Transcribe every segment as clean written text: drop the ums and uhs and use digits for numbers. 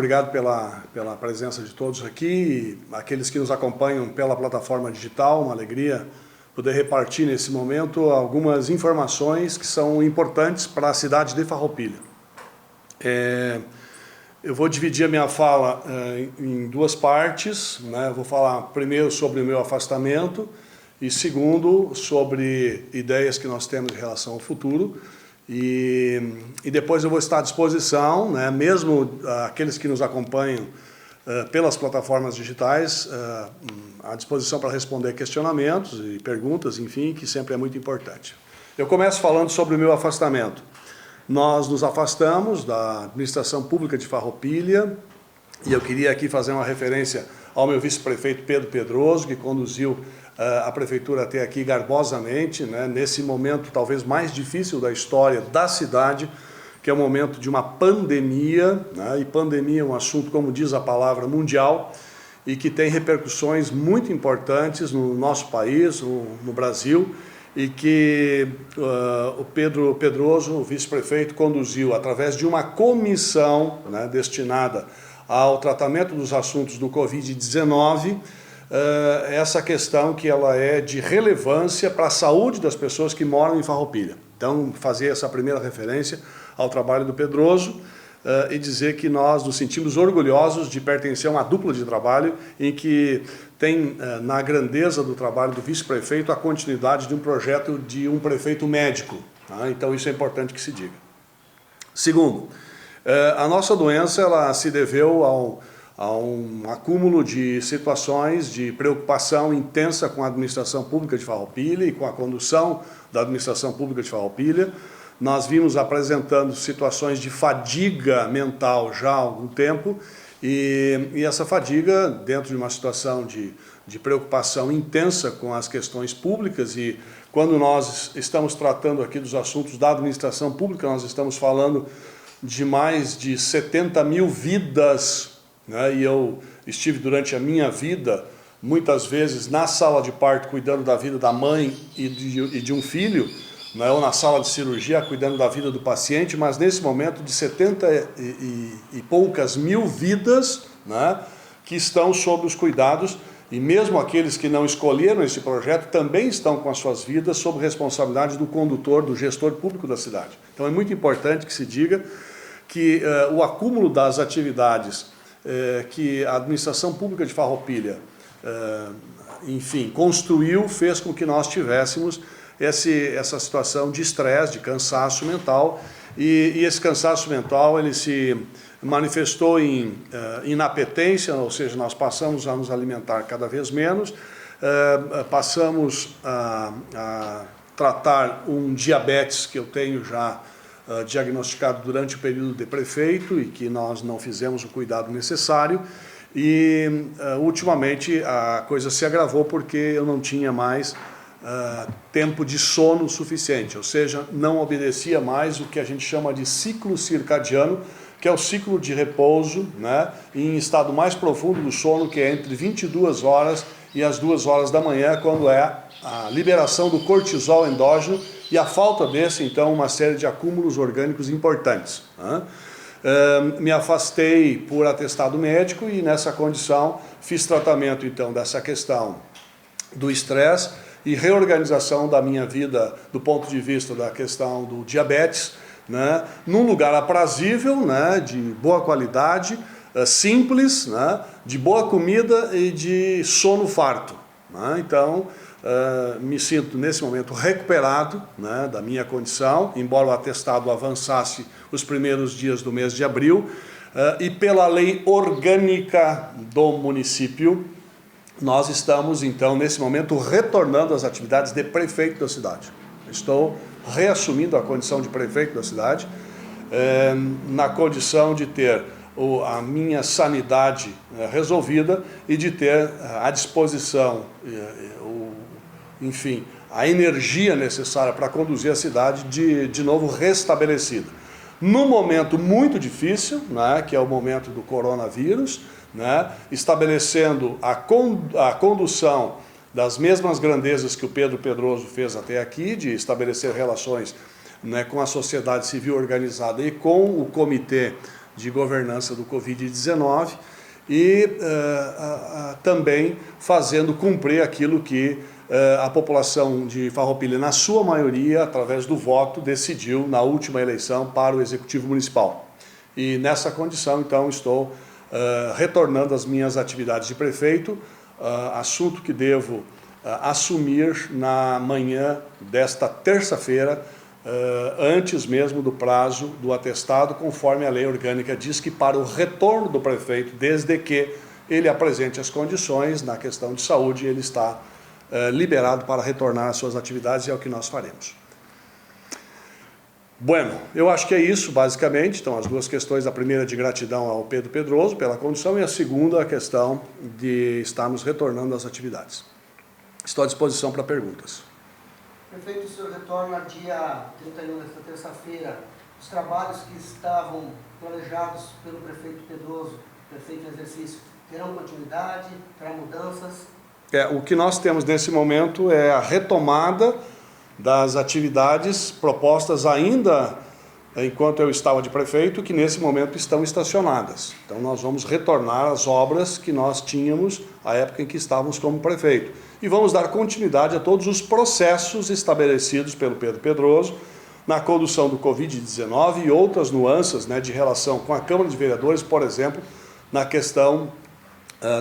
Obrigado pela presença de todos aqui, aqueles que nos acompanham pela plataforma digital, uma alegria poder repartir nesse momento algumas informações que são importantes para a cidade de Farroupilha. Eu vou dividir a minha fala em duas partes, né? Eu vou falar primeiro sobre o meu afastamento e segundo sobre ideias que nós temos em relação ao futuro. E depois eu vou estar à disposição, né, mesmo aqueles que nos acompanham pelas plataformas digitais, à disposição para responder questionamentos e perguntas, enfim, que sempre é muito importante. Eu começo falando sobre o meu afastamento. Nós nos afastamos da administração pública de Farroupilha e eu queria aqui fazer uma referência ao meu vice-prefeito Pedro Pedroso, que conduziu a prefeitura até aqui garbosamente, né, nesse momento talvez mais difícil da história da cidade, que é o momento de uma pandemia, né, e pandemia é um assunto, como diz a palavra, mundial, e que tem repercussões muito importantes no nosso país, no Brasil, e que o Pedro Pedroso, o vice-prefeito, conduziu através de uma comissão, né, destinada ao tratamento dos assuntos do Covid-19, essa questão que ela é de relevância para a saúde das pessoas que moram em Farroupilha. Então, fazer essa primeira referência ao trabalho do Pedroso e dizer que nós nos sentimos orgulhosos de pertencer a uma dupla de trabalho em que tem na grandeza do trabalho do vice-prefeito a continuidade de um projeto de um prefeito médico. Tá? Então, isso é importante que se diga. Segundo, a nossa doença ela se deveu a um acúmulo de situações de preocupação intensa com a administração pública de Farroupilha e com a condução da administração pública de Farroupilha. Nós vimos apresentando situações de fadiga mental já há algum tempo e essa fadiga, dentro de uma situação de preocupação intensa com as questões públicas e quando nós estamos tratando aqui dos assuntos da administração pública, nós estamos falando de mais de 70 mil vidas, né? E eu estive durante a minha vida, muitas vezes, na sala de parto, cuidando da vida da mãe e de um filho, né? Ou na sala de cirurgia, cuidando da vida do paciente, mas nesse momento de 70 e poucas mil vidas, né? Que estão sob os cuidados, e mesmo aqueles que não escolheram esse projeto também estão com as suas vidas sob responsabilidade do condutor, do gestor público da cidade. Então é muito importante que se diga que o acúmulo das atividades que a administração pública de Farroupilha, enfim, construiu, fez com que nós tivéssemos essa situação de estresse, de cansaço mental, e esse cansaço mental ele se manifestou em inapetência, ou seja, nós passamos a nos alimentar cada vez menos, passamos a tratar um diabetes que eu tenho já diagnosticado durante o período de prefeito e que nós não fizemos o cuidado necessário e ultimamente a coisa se agravou porque eu não tinha mais tempo de sono suficiente, ou seja, não obedecia mais o que a gente chama de ciclo circadiano, que é o ciclo de repouso, né, em estado mais profundo do sono, que é entre 22 horas e as 2 horas da manhã, quando é a liberação do cortisol endógeno e a falta desse, então, uma série de acúmulos orgânicos importantes. Né? Me afastei por atestado médico e, nessa condição, fiz tratamento, então, dessa questão do estresse e reorganização da minha vida do ponto de vista da questão do diabetes, né? Num lugar aprazível, né? De boa qualidade, simples, né? De boa comida e de sono farto. Né? Então, me sinto nesse momento recuperado, né, da minha condição, embora o atestado avançasse os primeiros dias do mês de abril, e pela lei orgânica do município, nós estamos então nesse momento retornando às atividades de prefeito da cidade. Estou reassumindo a condição de prefeito da cidade, na condição de ter a minha sanidade resolvida e de ter à disposição enfim, a energia necessária para conduzir a cidade de novo restabelecida. Num momento muito difícil, né, que é o momento do coronavírus, né, estabelecendo a condução das mesmas grandezas que o Pedro Pedroso fez até aqui, de estabelecer relações, né, com a sociedade civil organizada e com o comitê de governança do Covid-19 e também fazendo cumprir aquilo que a população de Farroupilha, na sua maioria, através do voto, decidiu na última eleição para o Executivo Municipal. E nessa condição, então, estou retornando às minhas atividades de prefeito, assunto que devo assumir na manhã desta terça-feira, antes mesmo do prazo do atestado, conforme a lei orgânica diz que para o retorno do prefeito, desde que ele apresente as condições na questão de saúde, ele está liberado para retornar às suas atividades e é o que nós faremos. Bueno, eu acho que é isso, basicamente. Então, as duas questões, a primeira de gratidão ao Pedro Pedroso pela condição e a segunda a questão de estarmos retornando às atividades. Estou à disposição para perguntas. Prefeito, o senhor retorna dia 31 desta terça-feira. Os trabalhos que estavam planejados pelo prefeito Pedroso, prefeito em exercício, terão continuidade, terá mudanças? O que nós temos nesse momento é a retomada das atividades propostas ainda enquanto eu estava de prefeito, que nesse momento estão estacionadas. Então nós vamos retornar às obras que nós tínhamos à época em que estávamos como prefeito. E vamos dar continuidade a todos os processos estabelecidos pelo Pedro Pedroso na condução do Covid-19 e outras nuances, né, de relação com a Câmara de Vereadores, por exemplo, na questão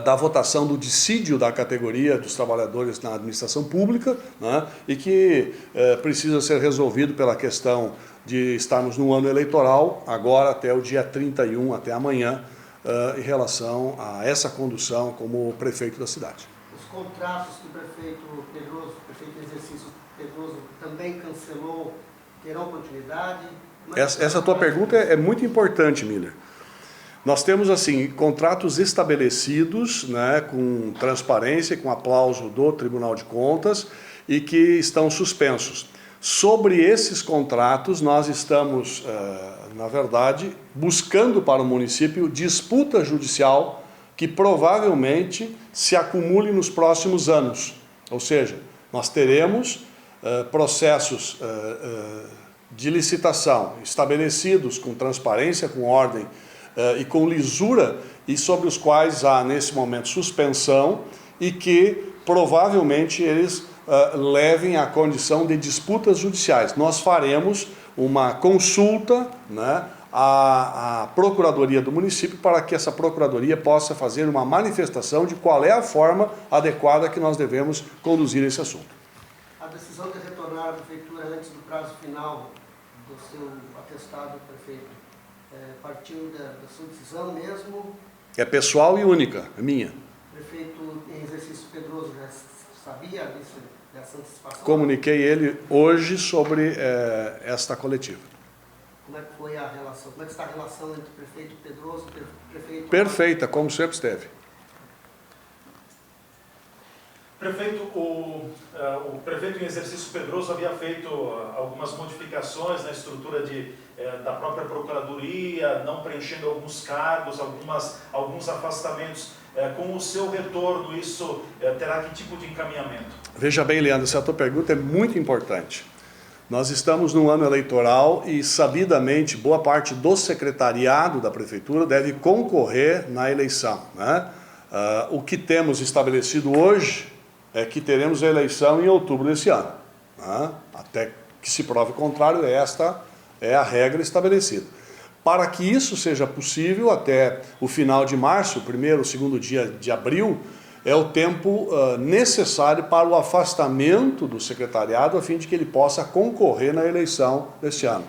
da votação do dissídio da categoria dos trabalhadores na administração pública, né, e que precisa ser resolvido pela questão de estarmos no ano eleitoral, agora até o dia 31, até amanhã, em relação a essa condução como prefeito da cidade. Os contratos que o prefeito Pedroso, prefeito em exercício Pedroso, também cancelou, terão continuidade? Essa tua pergunta é muito importante, Miller. Nós temos, assim, contratos estabelecidos, né, com transparência e com aplauso do Tribunal de Contas e que estão suspensos. Sobre esses contratos, nós estamos, na verdade, buscando para o município disputa judicial que provavelmente se acumule nos próximos anos. Ou seja, nós teremos processos de licitação estabelecidos com transparência, com ordem e com lisura, e sobre os quais há, nesse momento, suspensão, e que provavelmente eles levem à condição de disputas judiciais. Nós faremos uma consulta, né, à Procuradoria do município para que essa Procuradoria possa fazer uma manifestação de qual é a forma adequada que nós devemos conduzir esse assunto. A decisão de retornar à prefeitura antes do prazo final do seu atestado, prefeito, partiu da sua decisão mesmo? É pessoal e única, é minha. O prefeito em exercício Pedroso já sabia dessa antecipação? Comuniquei ele hoje sobre esta coletiva. Como é que foi a relação? Como é que está a relação entre o prefeito Pedroso e o prefeito... Perfeita, como sempre esteve. Prefeito, o prefeito em exercício Pedroso havia feito algumas modificações na estrutura da própria Procuradoria, não preenchendo alguns cargos, alguns afastamentos. Com o seu retorno, isso terá que tipo de encaminhamento? Veja bem, Leandro, essa tua pergunta é muito importante. Nós estamos num ano eleitoral e, sabidamente, boa parte do secretariado da Prefeitura deve concorrer na eleição, né? O que temos estabelecido hoje é que teremos a eleição em outubro desse ano, né? Até que se prove o contrário, esta é a regra estabelecida. Para que isso seja possível, até o final de março, o primeiro ou segundo dia de abril, é o tempo necessário para o afastamento do secretariado, a fim de que ele possa concorrer na eleição deste ano.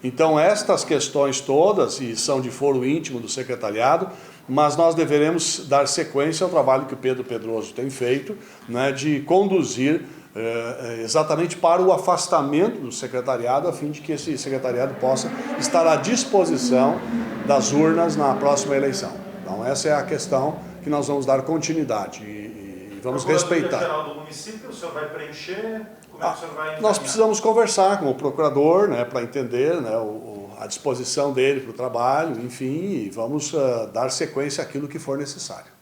Então, estas questões todas, e são de foro íntimo do secretariado, mas nós deveremos dar sequência ao trabalho que o Pedro Pedroso tem feito, né, de conduzir exatamente para o afastamento do secretariado, a fim de que esse secretariado possa estar à disposição das urnas na próxima eleição. Então, essa é a questão que nós vamos dar continuidade e vamos respeitar. Geral do município, o senhor vai preencher? Como é que o senhor vai encaminhar? Nós precisamos conversar com o procurador, né, para entender, né, a disposição dele para o trabalho, enfim, e vamos dar sequência àquilo que for necessário.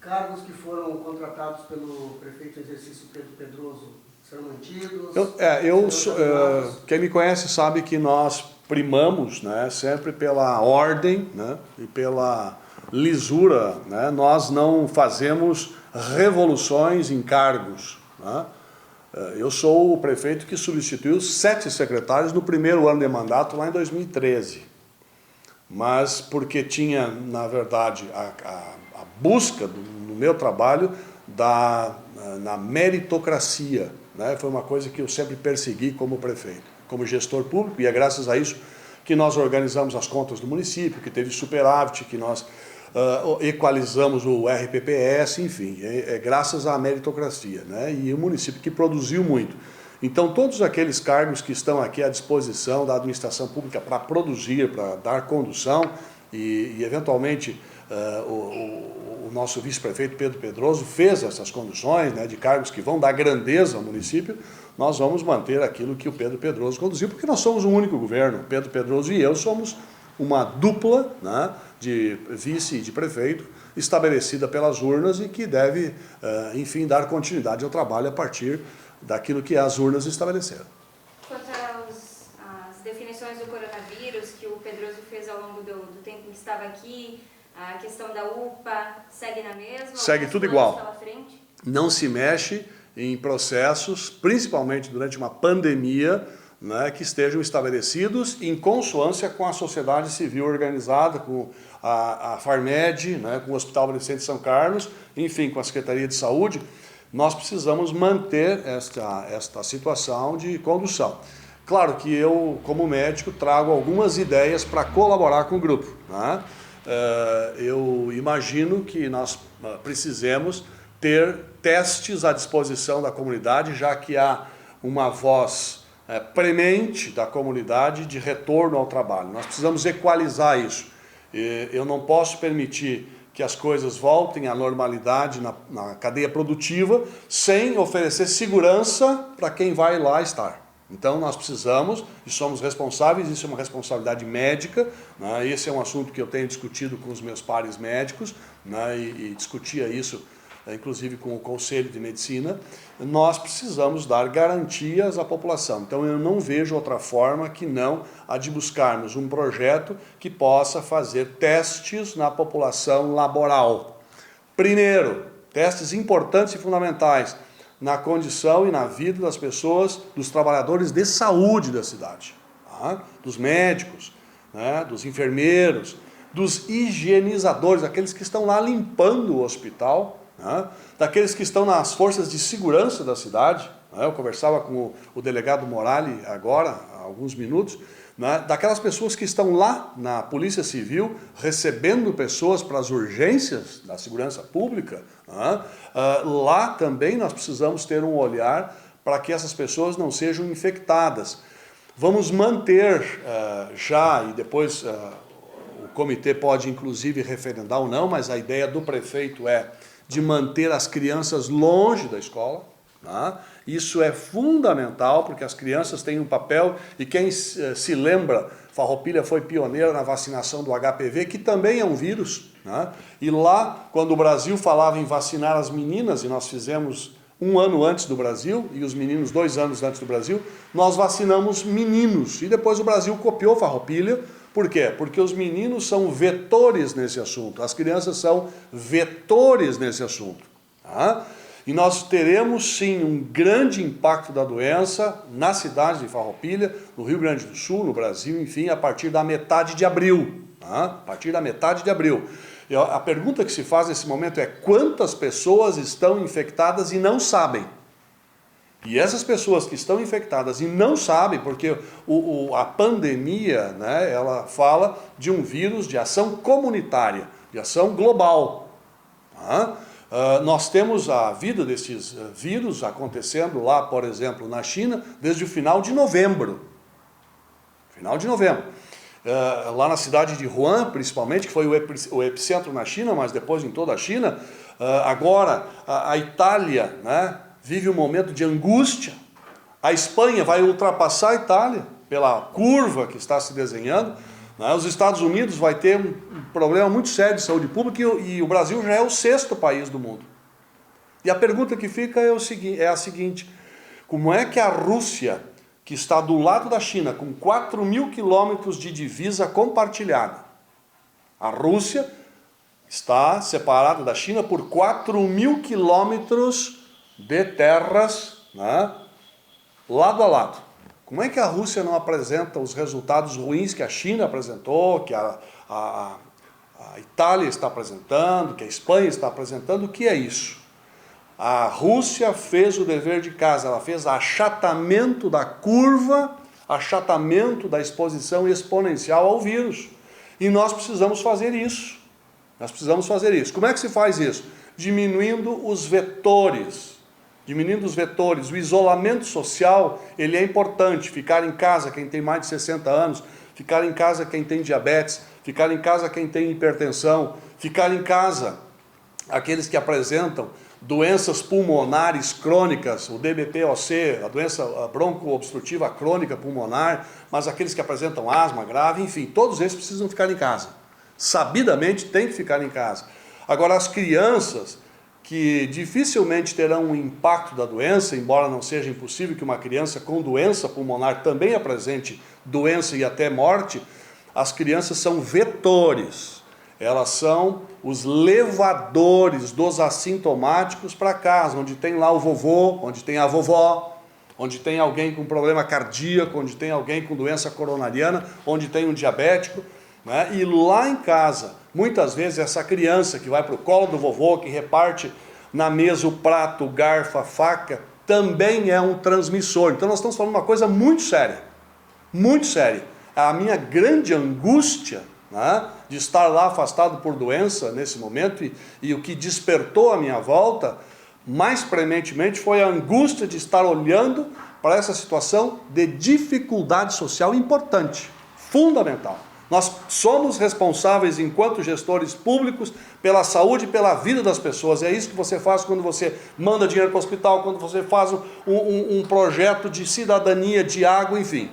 Cargos que foram contratados pelo prefeito em exercício Pedro Pedroso serão mantidos? Quem me conhece sabe que nós primamos, né, sempre pela ordem, né, e pela lisura, né? Nós não fazemos revoluções em cargos, né? Eu sou o prefeito que substituiu 7 secretários no primeiro ano de mandato, lá em 2013. Mas porque tinha, na verdade, a busca no meu trabalho na meritocracia, né? Foi uma coisa que eu sempre persegui como prefeito, como gestor público, e é graças a isso que nós organizamos as contas do município, que teve superávit, que nós equalizamos o RPPS, enfim, é graças à meritocracia, né? E o município que produziu muito. Então, todos aqueles cargos que estão aqui à disposição da administração pública para produzir, para dar condução, e eventualmente o nosso vice-prefeito Pedro Pedroso fez essas conduções, né, de cargos que vão dar grandeza ao município, nós vamos manter aquilo que o Pedro Pedroso conduziu, porque nós somos um único governo. Pedro Pedroso e eu somos uma dupla, né, de vice e de prefeito, estabelecida pelas urnas e que deve, enfim, dar continuidade ao trabalho a partir daquilo que as urnas estabeleceram. Quanto às definições do coronavírus que o Pedroso fez ao longo do tempo que estava aqui, a questão da UPA segue na mesma? Segue tudo igual. Não se mexe em processos, principalmente durante uma pandemia, né, que estejam estabelecidos em consonância com a sociedade civil organizada, com a Farmed, né, com o Hospital Beneficente São Carlos, enfim, com a Secretaria de Saúde. Nós precisamos manter esta situação de condução. Claro que eu, como médico, trago algumas ideias para colaborar com o grupo, né? Eu imagino que nós precisemos ter testes à disposição da comunidade, já que há uma voz premente da comunidade de retorno ao trabalho. Nós precisamos equalizar isso. Eu não posso permitir que as coisas voltem à normalidade na cadeia produtiva sem oferecer segurança para quem vai lá estar. Então nós precisamos e somos responsáveis, isso é uma responsabilidade médica, né? Esse é um assunto que eu tenho discutido com os meus pares médicos, né? E discutia isso inclusive com o Conselho de Medicina. Nós precisamos dar garantias à população. Então eu não vejo outra forma que não a de buscarmos um projeto que possa fazer testes na população laboral. Primeiro, testes importantes e fundamentais na condição e na vida das pessoas, dos trabalhadores de saúde da cidade, tá? Dos médicos, né? Dos enfermeiros, dos higienizadores, aqueles que estão lá limpando o hospital, né? Daqueles que estão nas forças de segurança da cidade, né? Eu conversava com o delegado Morali agora, há alguns minutos, né? Daquelas pessoas que estão lá na Polícia Civil recebendo pessoas para as urgências da segurança pública, né? Lá também nós precisamos ter um olhar para que essas pessoas não sejam infectadas. Vamos manter já, e depois o comitê pode inclusive referendar ou não, mas a ideia do prefeito é de manter as crianças longe da escola. Tá? Isso é fundamental, porque as crianças têm um papel, e quem se lembra, Farroupilha foi pioneira na vacinação do HPV, que também é um vírus, né? E lá, quando o Brasil falava em vacinar as meninas, e nós fizemos 1 ano antes do Brasil, e os meninos 2 anos antes do Brasil, nós vacinamos meninos, e depois o Brasil copiou Farroupilha. Por quê? Porque os meninos são vetores nesse assunto, as crianças são vetores nesse assunto, tá? E nós teremos sim um grande impacto da doença na cidade de Farroupilha, no Rio Grande do Sul, no Brasil, enfim, a partir da metade de abril. Tá? A partir da metade de abril. E a pergunta que se faz nesse momento é: quantas pessoas estão infectadas e não sabem? E essas pessoas que estão infectadas e não sabem, porque a pandemia, né, ela fala de um vírus de ação comunitária, de ação global. Tá? Nós temos a vida desses vírus acontecendo lá, por exemplo, na China, desde o final de novembro. Lá na cidade de Wuhan, principalmente, que foi o epicentro na China, mas depois em toda a China. Agora, a Itália, né, vive um momento de angústia. A Espanha vai ultrapassar a Itália pela curva que está se desenhando. Os Estados Unidos vai ter um problema muito sério de saúde pública e o Brasil já é o 6º país do mundo. E a pergunta que fica é a seguinte: como é que a Rússia que está do lado da China, com 4.000 quilômetros de divisa compartilhada. A Rússia está separada da China por 4.000 quilômetros de terras, né, lado a lado. Como é que a Rússia não apresenta os resultados ruins que a China apresentou, que a Itália está apresentando, que a Espanha está apresentando? O que é isso? A Rússia fez o dever de casa, ela fez achatamento da curva, achatamento da exposição exponencial ao vírus. E nós precisamos fazer isso. Nós precisamos fazer isso. Como é que se faz isso? Diminuindo os vetores. Diminuindo os vetores. O isolamento social, ele é importante. Ficar em casa quem tem mais de 60 anos, ficar em casa quem tem diabetes, ficar em casa quem tem hipertensão, ficar em casa aqueles que apresentam doenças pulmonares crônicas, o DBPOC, a doença broncoobstrutiva crônica pulmonar, mas aqueles que apresentam asma grave, enfim, todos esses precisam ficar em casa. Sabidamente tem que ficar em casa. Agora, as crianças, que dificilmente terão um impacto da doença, embora não seja impossível que uma criança com doença pulmonar também apresente doença e até morte, as crianças são vetores. Elas são os levadores dos assintomáticos para casa, onde tem lá o vovô, onde tem a vovó, onde tem alguém com problema cardíaco, onde tem alguém com doença coronariana, onde tem um diabético, né? E lá em casa, muitas vezes essa criança que vai para o colo do vovô, que reparte na mesa o prato, o garfo, a faca, também é um transmissor. Então nós estamos falando uma coisa muito séria, muito séria. A minha grande angústia, né, de estar lá afastado por doença nesse momento, e o que despertou a minha volta, mais prementemente, foi a angústia de estar olhando para essa situação de dificuldade social importante, fundamental. Nós somos responsáveis, enquanto gestores públicos, pela saúde e pela vida das pessoas. É isso que você faz quando você manda dinheiro para o hospital, quando você faz um projeto de cidadania, de água, enfim.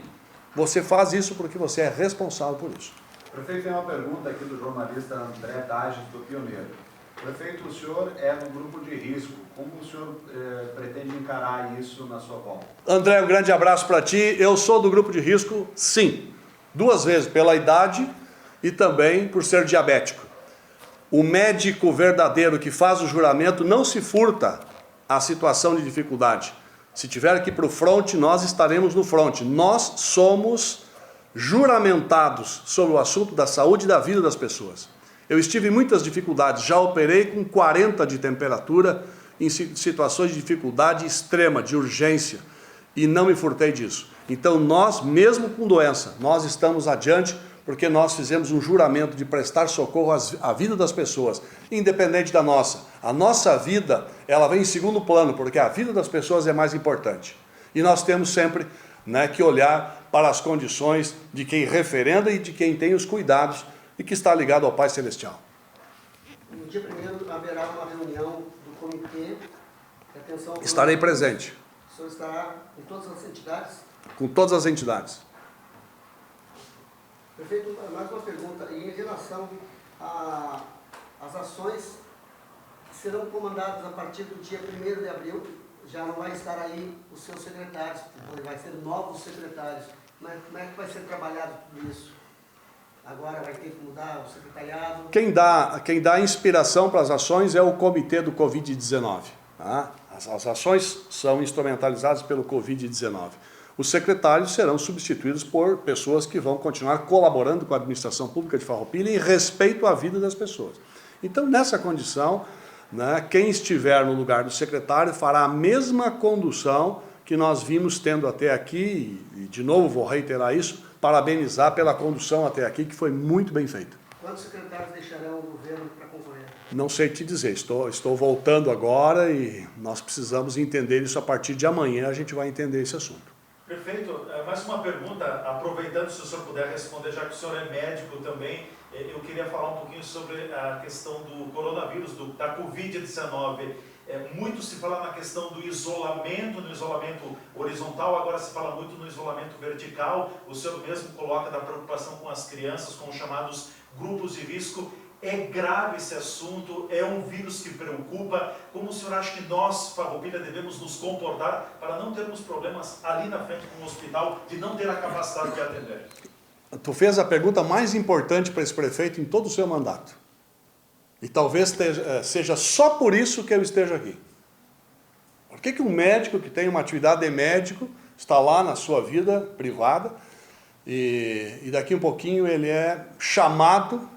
Você faz isso porque você é responsável por isso. Prefeito, tem uma pergunta aqui do jornalista André Dages, do Pioneiro. Prefeito, o senhor é do grupo de risco. Como o senhor pretende encarar isso na sua volta? André, um grande abraço para ti. Eu sou do grupo de risco, sim. 2 vezes, pela idade e também por ser diabético. O médico verdadeiro que faz o juramento não se furta à situação de dificuldade. Se tiver que ir para o fronte, nós estaremos no fronte. Nós somos juramentados sobre o assunto da saúde e da vida das pessoas. Eu estive em muitas dificuldades, já operei com 40 de temperatura em situações de dificuldade extrema, de urgência, e não me furtei disso. Então nós, mesmo com doença, nós estamos adiante porque nós fizemos um juramento de prestar socorro à vida das pessoas, independente da nossa. A nossa vida, ela vem em segundo plano, porque a vida das pessoas é mais importante. E nós temos sempre, né, que olhar para as condições de quem referenda e de quem tem os cuidados e que está ligado ao Pai Celestial. No dia 1º haverá uma reunião do comitê de atenção... Estarei presente. O senhor estará em todas as entidades? Com todas as entidades. Prefeito, mais uma pergunta. E em relação às ações que serão comandadas a partir do dia 1º de abril, já não vai estar aí os seus secretários, vai ser novos secretários. Como é que vai ser trabalhado tudo isso? Agora vai ter que mudar o secretariado? Quem dá inspiração para as ações é o comitê do Covid-19. Tá? As ações são instrumentalizadas pelo Covid-19. Os secretários serão substituídos por pessoas que vão continuar colaborando com a administração pública de Farroupilha em respeito à vida das pessoas. Então, nessa condição, né, quem estiver no lugar do secretário fará a mesma condução que nós vimos tendo até aqui, e de novo vou reiterar isso, parabenizar pela condução até aqui, que foi muito bem feita. Quantos secretários deixarão o governo para concorrer? Não sei te dizer, estou voltando agora e nós precisamos entender isso a partir de amanhã, a gente vai entender esse assunto. Prefeito, mais uma pergunta, aproveitando se o senhor puder responder, já que o senhor é médico também, eu queria falar um pouquinho sobre a questão do coronavírus, da Covid-19. Muito se fala na questão do isolamento, no isolamento horizontal, agora se fala muito no isolamento vertical. O senhor mesmo coloca da preocupação com as crianças, com os chamados grupos de risco. É grave esse assunto, é um vírus que preocupa. Como o senhor acha que nós, Farroupilha, devemos nos comportar para não termos problemas ali na frente com o hospital, de não ter a capacidade de atender? Tu fez a pergunta mais importante para esse prefeito em todo o seu mandato. E talvez seja só por isso que eu esteja aqui. Por que um médico que tem uma atividade de médico está lá na sua vida privada e daqui um pouquinho ele é chamado,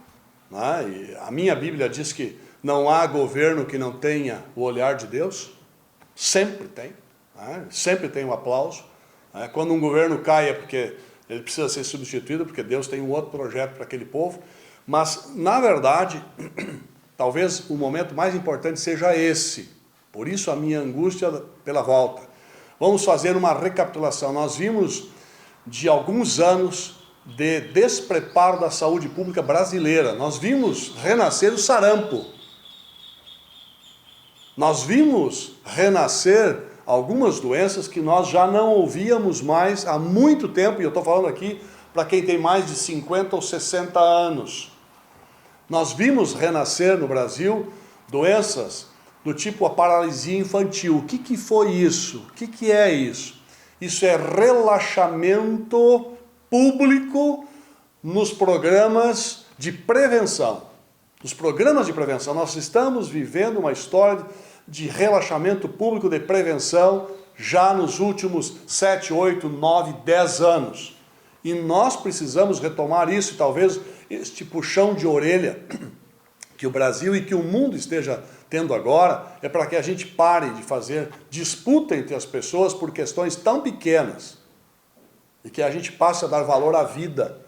né? E a minha Bíblia diz que não há governo que não tenha o olhar de Deus, sempre tem, né? Sempre tem um aplauso, né? Quando um governo cai é porque ele precisa ser substituído, porque Deus tem um outro projeto para aquele povo, mas na verdade, talvez o momento mais importante seja esse, por isso a minha angústia pela volta. Vamos fazer uma recapitulação. Nós vimos de alguns anos de despreparo da saúde pública brasileira. Nós vimos renascer o sarampo. Nós vimos renascer algumas doenças que nós já não ouvíamos mais há muito tempo, e eu estou falando aqui para quem tem mais de 50 ou 60 anos. Nós vimos renascer no Brasil doenças do tipo a paralisia infantil. O que foi isso? O que é isso? Isso é relaxamento público nos programas de prevenção. Nos programas de prevenção, nós estamos vivendo uma história de relaxamento público de prevenção já nos últimos 7, 8, 9, 10 anos. E nós precisamos retomar isso, e talvez este puxão de orelha que o Brasil e que o mundo esteja tendo agora, é para que a gente pare de fazer disputa entre as pessoas por questões tão pequenas, e que a gente passe a dar valor à vida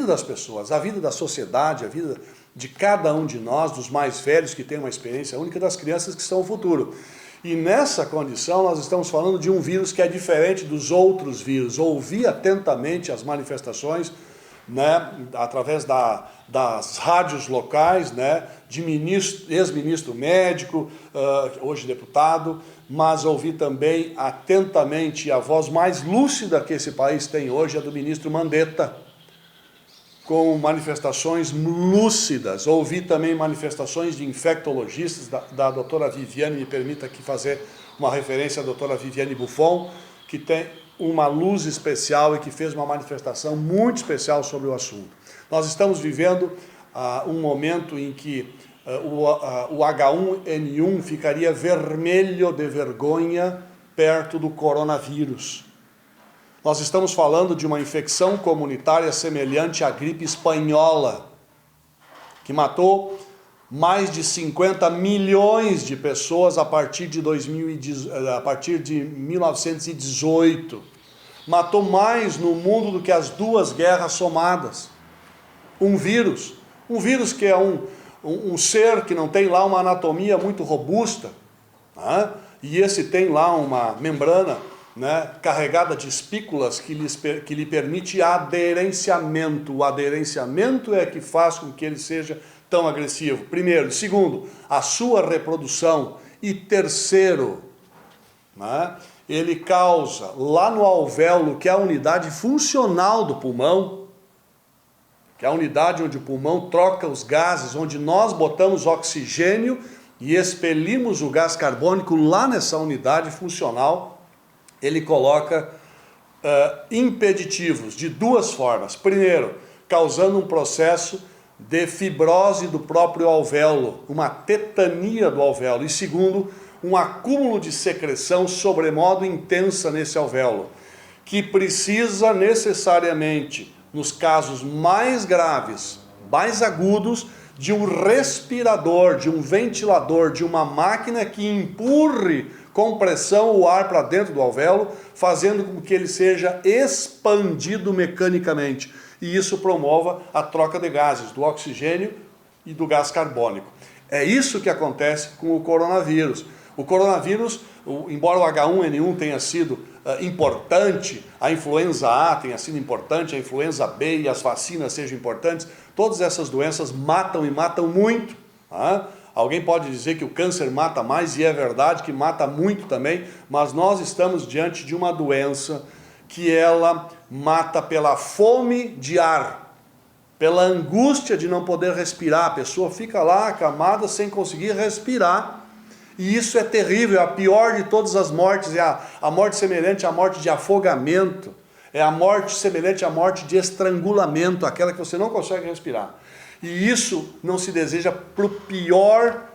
das pessoas, à vida da sociedade, à vida de cada um de nós, dos mais velhos que têm uma experiência única, das crianças que são o futuro. E nessa condição nós estamos falando de um vírus que é diferente dos outros vírus. Ouvi atentamente as manifestações, né, através das rádios locais, né, de ex-ministro médico, hoje deputado, mas ouvi também atentamente a voz mais lúcida que esse país tem hoje, a do ministro Mandetta, com manifestações lúcidas. Ouvi também manifestações de infectologistas, da doutora Viviane, me permita aqui fazer uma referência à doutora Viviane Buffon, que tem uma luz especial e que fez uma manifestação muito especial sobre o assunto. Nós estamos vivendo um momento em que o H1N1 ficaria vermelho de vergonha perto do coronavírus. Nós estamos falando de uma infecção comunitária semelhante à gripe espanhola, que matou mais de 50 milhões de pessoas a partir de 1918. Matou mais no mundo do que as duas guerras somadas. Um vírus que é um ser que não tem lá uma anatomia muito robusta, né? E esse tem lá uma membrana, né, carregada de espículas que lhe permite aderenciamento. O aderenciamento é que faz com que ele seja tão agressivo. Primeiro. Segundo, a sua reprodução. E terceiro, né, ele causa lá no alvéolo, que é a unidade funcional do pulmão, que é a unidade onde o pulmão troca os gases, onde nós botamos oxigênio e expelimos o gás carbônico lá nessa unidade funcional. Ele coloca impeditivos de duas formas. Primeiro, causando um processo de fibrose do próprio alvéolo, uma tetania do alvéolo. E segundo, um acúmulo de secreção sobremodo intensa nesse alvéolo, que precisa necessariamente, nos casos mais graves, mais agudos, de um respirador, de um ventilador, de uma máquina que empurre com pressão o ar para dentro do alvéolo, fazendo com que ele seja expandido mecanicamente. E isso promova a troca de gases, do oxigênio e do gás carbônico. É isso que acontece com o coronavírus. O coronavírus, embora o H1N1 tenha sido importante, a influenza A tenha sido importante, a influenza B e as vacinas sejam importantes, todas essas doenças matam e matam muito. Tá? Alguém pode dizer que o câncer mata mais, e é verdade que mata muito também, mas nós estamos diante de uma doença que ela mata pela fome de ar. pela angústia de não poder respirar. A pessoa fica lá acamada sem conseguir respirar. E isso é terrível, é a pior de todas as mortes, é a morte semelhante à morte de afogamento, é a morte semelhante à morte de estrangulamento, aquela que você não consegue respirar. E isso não se deseja para o pior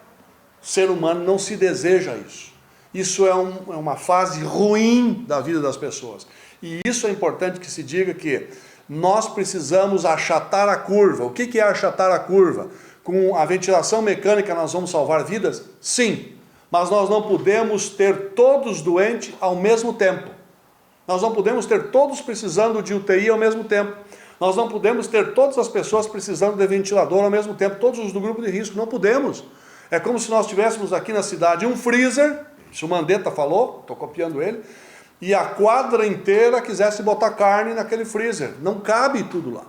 ser humano, não se deseja isso. Isso é uma fase ruim da vida das pessoas. E isso é importante que se diga que nós precisamos achatar a curva. O que é achatar a curva? Com a ventilação mecânica nós vamos salvar vidas? Sim. Mas nós não podemos ter todos doentes ao mesmo tempo. Nós não podemos ter todos precisando de UTI ao mesmo tempo. Nós não podemos ter todas as pessoas precisando de ventilador ao mesmo tempo, todos os do grupo de risco. Não podemos. É como se nós tivéssemos aqui na cidade um freezer, isso o Mandetta falou, estou copiando ele, e a quadra inteira quisesse botar carne naquele freezer. Não cabe tudo lá.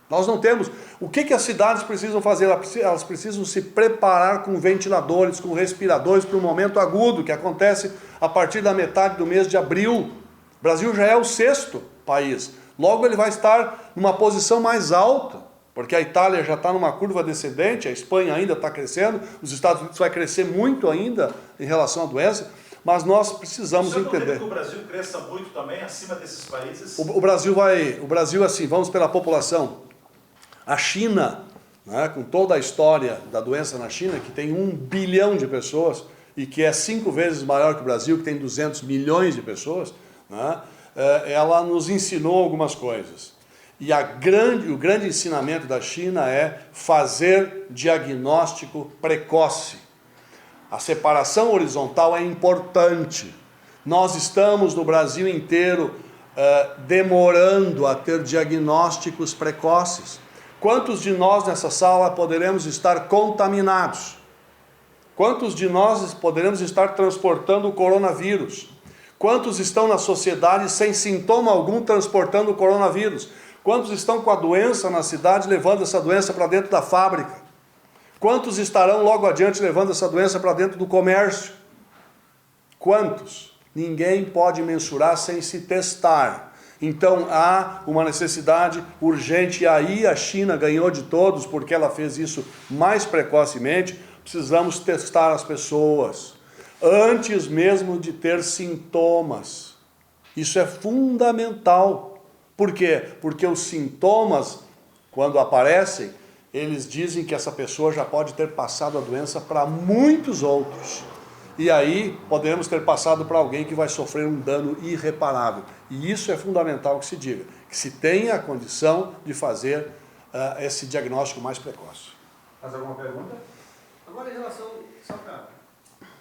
Nós não temos. O que as cidades precisam fazer? Elas precisam se preparar com ventiladores, com respiradores para o momento agudo, que acontece a partir da metade do mês de abril. O Brasil já é o 6º país. Logo ele vai estar numa posição mais alta, porque a Itália já está numa curva descendente, a Espanha ainda está crescendo, os Estados Unidos vai crescer muito ainda em relação à doença, mas nós precisamos entender. Que o Brasil cresça muito também acima desses países? O Brasil assim, vamos pela população. A China, né, com toda a história da doença na China, que tem 1 bilhão de pessoas e que é 5 vezes maior que o Brasil, que tem 200 milhões de pessoas, né, ela nos ensinou algumas coisas. E o grande ensinamento da China é fazer diagnóstico precoce. A separação horizontal é importante. Nós estamos no Brasil inteiro demorando a ter diagnósticos precoces. Quantos de nós nessa sala poderemos estar contaminados? Quantos de nós poderemos estar transportando o coronavírus? Quantos estão na sociedade sem sintoma algum transportando o coronavírus? Quantos estão com a doença na cidade levando essa doença para dentro da fábrica? Quantos estarão logo adiante levando essa doença para dentro do comércio? Quantos? Ninguém pode mensurar sem se testar. Então há uma necessidade urgente, e aí a China ganhou de todos, porque ela fez isso mais precocemente. Precisamos testar as pessoas, antes mesmo de ter sintomas. Isso é fundamental. Por quê? Porque os sintomas, quando aparecem, eles dizem que essa pessoa já pode ter passado a doença para muitos outros. E aí podemos ter passado para alguém que vai sofrer um dano irreparável. E isso é fundamental que se diga, que se tenha a condição de fazer esse diagnóstico mais precoce. Mais alguma pergunta? Agora, em relação, só para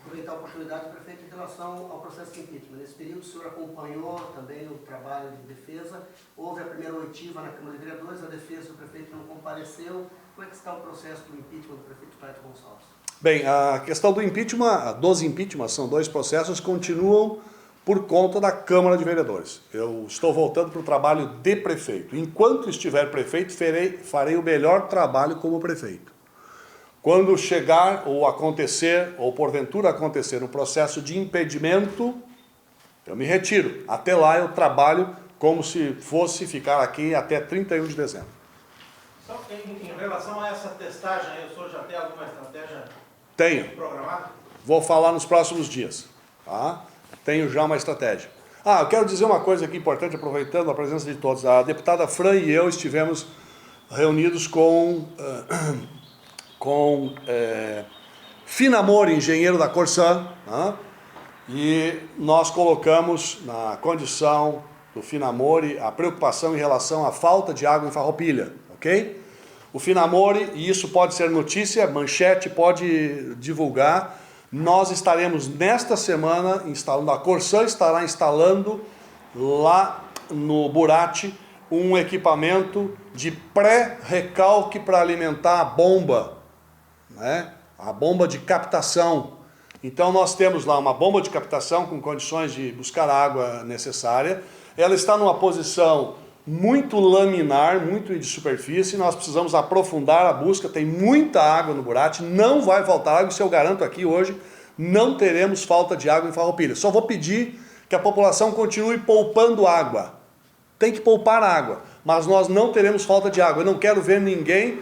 aproveitar a oportunidade, prefeito, em relação ao processo de impeachment. Nesse período, o senhor acompanhou também o trabalho de defesa, houve a primeira oitiva na Câmara de Vereadores, a defesa do prefeito não compareceu. Como é que está o processo do impeachment do prefeito Clédio Gonçalves? Bem, a questão do impeachment, dos impeachments, são 2 processos, continuam por conta da Câmara de Vereadores. Eu estou voltando para o trabalho de prefeito. Enquanto estiver prefeito, farei o melhor trabalho como prefeito. Quando chegar ou acontecer, ou porventura acontecer, um processo de impedimento, eu me retiro. Até lá eu trabalho como se fosse ficar aqui até 31 de dezembro. Então, em relação a essa testagem, o senhor já tem alguma estratégia programada? Vou falar nos próximos dias. Tá? Tenho já uma estratégia. Eu quero dizer uma coisa aqui importante, aproveitando a presença de todos. A deputada Fran e eu estivemos reunidos com Finamori, engenheiro da Corsan, e nós colocamos na condição do Finamori a preocupação em relação à falta de água em Farroupilha, ok? O Finamori, e isso pode ser notícia, Manchete pode divulgar, nós estaremos nesta semana instalando, a Corsan estará instalando lá no Burati um equipamento de pré-recalque para alimentar a bomba, né? A bomba de captação. Então nós temos lá uma bomba de captação com condições de buscar a água necessária. Ela está numa posição muito laminar, muito de superfície, nós precisamos aprofundar a busca, tem muita água no Burati, não vai faltar água, isso eu garanto aqui hoje, não teremos falta de água em Farroupilha. Só vou pedir que a população continue poupando água. tem que poupar água, mas nós não teremos falta de água. Eu não quero ver ninguém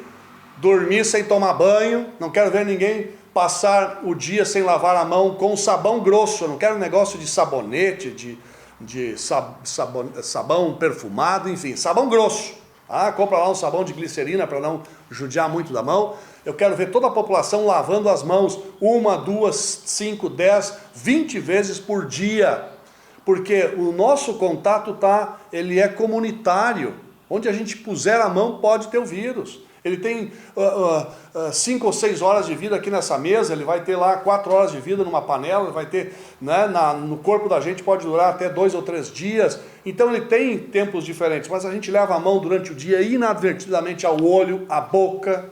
dormir sem tomar banho, não quero ver ninguém passar o dia sem lavar a mão com sabão grosso. Eu não quero negócio de sabonete, sabão perfumado, enfim, sabão grosso. Compra lá um sabão de glicerina para não judiar muito da mão. Eu quero ver toda a população lavando as mãos 1, 2, 5, 10, 20 vezes por dia. Porque o nosso contato ele é comunitário. Onde a gente puser a mão pode ter o vírus. Ele tem 5 ou 6 horas de vida aqui nessa mesa, ele vai ter lá 4 horas de vida numa panela, ele vai ter, né, no corpo da gente pode durar até 2 ou 3 dias. Então ele tem tempos diferentes, mas a gente leva a mão durante o dia inadvertidamente ao olho, à boca.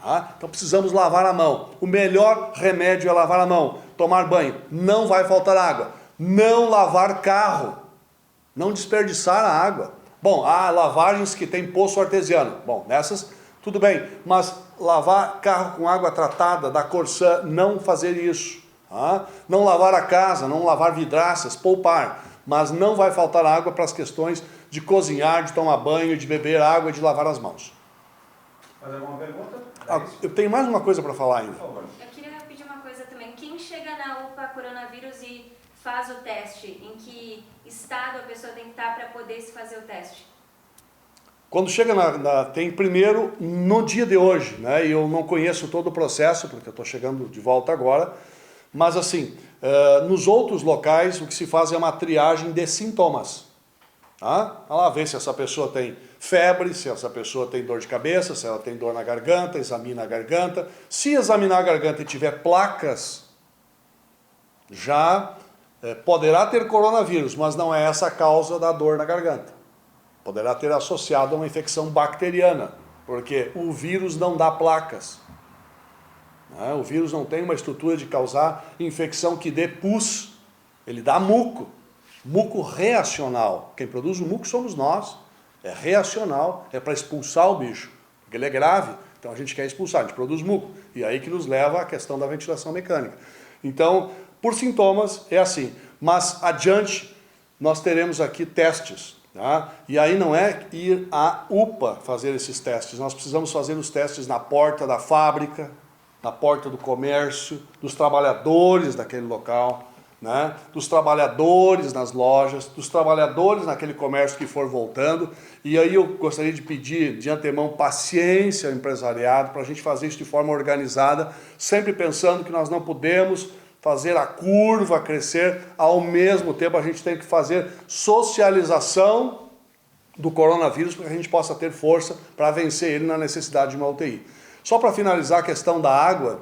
Tá? Então precisamos lavar a mão. O melhor remédio é lavar a mão, tomar banho. Não vai faltar água. Não lavar carro, não desperdiçar a água. Bom, há lavagens que tem poço artesiano. Bom, nessas tudo bem, mas lavar carro com água tratada da Corsã, não fazer isso. Tá? Não lavar a casa, não lavar vidraças, poupar. Mas não vai faltar água para as questões de cozinhar, de tomar banho, de beber água e de lavar as mãos. Mais alguma pergunta? Eu tenho mais uma coisa para falar ainda. Eu queria pedir uma coisa também. Quem chega na UPA coronavírus e faz o teste, em que estado a pessoa tem que estar para poder se fazer o teste? Quando chega tem primeiro no dia de hoje, né? E eu não conheço todo o processo, porque eu estou chegando de volta agora, mas assim, nos outros locais o que se faz é uma triagem de sintomas. Tá? Lá ver se essa pessoa tem febre, se essa pessoa tem dor de cabeça, se ela tem dor na garganta, examina a garganta. Se examinar a garganta e tiver placas, já poderá ter coronavírus, mas não é essa a causa da dor na garganta. Poderá ter associado a uma infecção bacteriana, porque o vírus não dá placas. O vírus não tem uma estrutura de causar infecção que dê pus, ele dá muco. Muco reacional. Quem produz o muco somos nós. É reacional, é para expulsar o bicho, porque ele é grave, então a gente quer expulsar, a gente produz muco. E aí que nos leva à questão da ventilação mecânica. Então, por sintomas, é assim. Mas adiante, nós teremos aqui testes. Tá? E aí não é ir à UPA fazer esses testes. Nós precisamos fazer os testes na porta da fábrica, na porta do comércio, dos trabalhadores daquele local, né? Dos trabalhadores nas lojas, dos trabalhadores naquele comércio que for voltando. E aí eu gostaria de pedir de antemão paciência ao empresariado para a gente fazer isso de forma organizada, sempre pensando que nós não podemos fazer a curva crescer, ao mesmo tempo a gente tem que fazer socialização do coronavírus para que a gente possa ter força para vencer ele na necessidade de uma UTI. Só para finalizar a questão da água,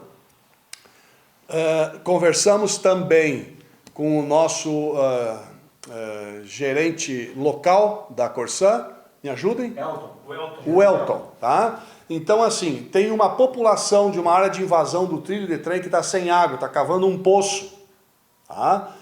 conversamos também com o nosso gerente local da Corsã, me ajudem? O Elton, tá? Então, assim, tem uma população de uma área de invasão do trilho de trem que está sem água, está cavando um poço. Tá?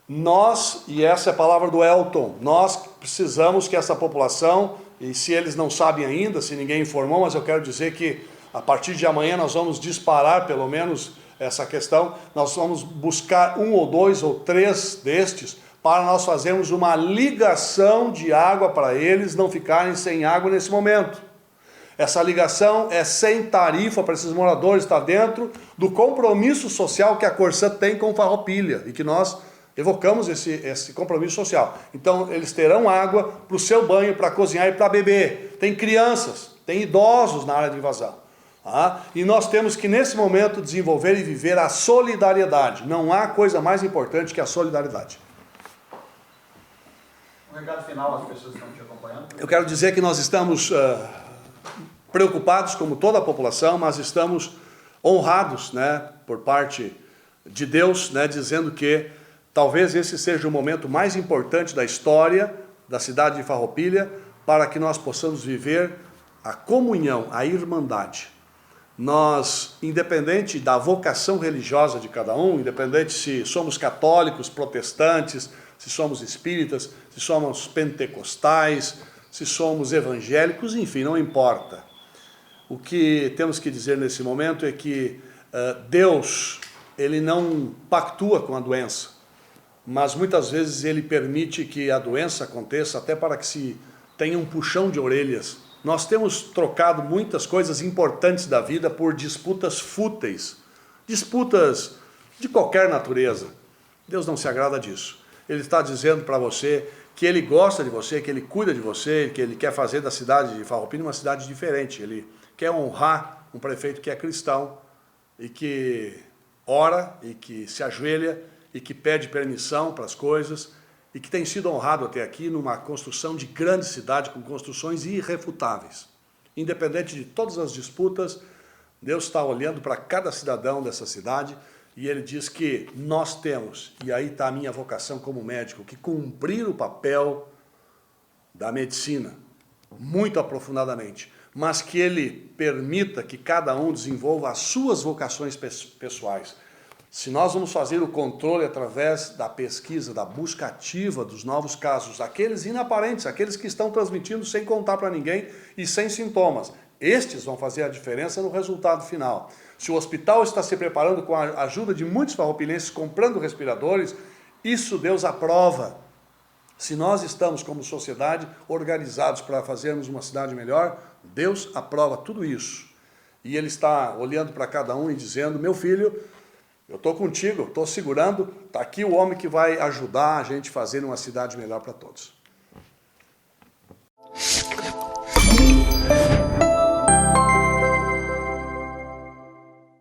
Nós, e essa é a palavra do Elton, nós precisamos que essa população, e se eles não sabem ainda, se ninguém informou, mas eu quero dizer que a partir de amanhã nós vamos disparar pelo menos essa questão, nós vamos buscar 1 ou 2 ou 3 destes para nós fazermos uma ligação de água para eles não ficarem sem água nesse momento. Essa ligação é sem tarifa para esses moradores, está dentro do compromisso social que a Corsã tem com Farroupilha e que nós evocamos esse compromisso social. Então eles terão água para o seu banho, para cozinhar e para beber. Tem crianças, tem idosos na área de invasão. Tá? E nós temos que nesse momento desenvolver e viver a solidariedade. Não há coisa mais importante que a solidariedade. Um recado final às pessoas que estão te acompanhando. Eu quero dizer que nós estamos preocupados, como toda a população, mas estamos honrados, né, por parte de Deus, né, dizendo que talvez esse seja o momento mais importante da história da cidade de Farroupilha para que nós possamos viver a comunhão, a irmandade. Nós, independente da vocação religiosa de cada um, independente se somos católicos, protestantes, se somos espíritas, se somos pentecostais, se somos evangélicos, enfim, não importa. O que temos que dizer nesse momento é que Deus, ele não pactua com a doença. mas muitas vezes ele permite que a doença aconteça até para que se tenha um puxão de orelhas. Nós temos trocado muitas coisas importantes da vida por disputas fúteis, disputas de qualquer natureza. Deus não se agrada disso. Ele está dizendo para você que Ele gosta de você, que Ele cuida de você, que Ele quer fazer da cidade de Farroupilha uma cidade diferente. Ele quer honrar um prefeito que é cristão e que ora e que se ajoelha e que pede permissão para as coisas e que tem sido honrado até aqui numa construção de grande cidade com construções irrefutáveis. Independente de todas as disputas, Deus está olhando para cada cidadão dessa cidade e Ele diz que nós temos, e aí está a minha vocação como médico, que cumprir o papel da medicina, muito aprofundadamente, mas que Ele permita que cada um desenvolva as suas vocações pessoais. Se nós vamos fazer o controle através da pesquisa, da busca ativa dos novos casos, aqueles inaparentes, aqueles que estão transmitindo sem contar para ninguém e sem sintomas, estes vão fazer a diferença no resultado final. Se o hospital está se preparando com a ajuda de muitos farroupilenses comprando respiradores, isso Deus aprova. Se nós estamos como sociedade organizados para fazermos uma cidade melhor, Deus aprova tudo isso. E Ele está olhando para cada um e dizendo, meu filho, eu estou contigo, estou segurando, está aqui o homem que vai ajudar a gente a fazer uma cidade melhor para todos.